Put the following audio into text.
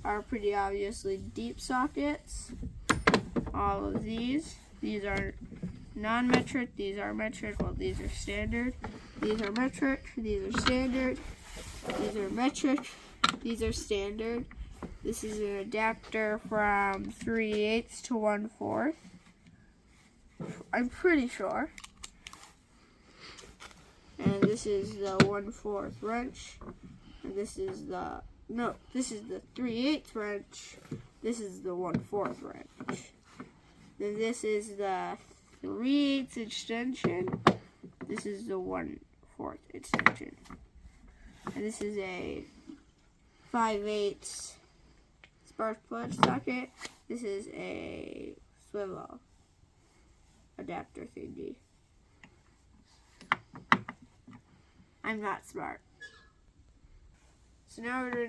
are pretty obviously deep sockets. All of these are non-metric, these are metric, well these are standard. These are metric, these are standard, these are metric, these are standard. This is an adapter from 3/8 to 1/4. I'm pretty sure. And this is the 1/4 wrench. And this is the 3/8 wrench. This is the 1/4 wrench. Then this is the 3/8 extension. This is the 1/4 extension. And this is a 5/8 spark plug socket. This is a swivel adapter thingy. I'm not smart. So now we're doing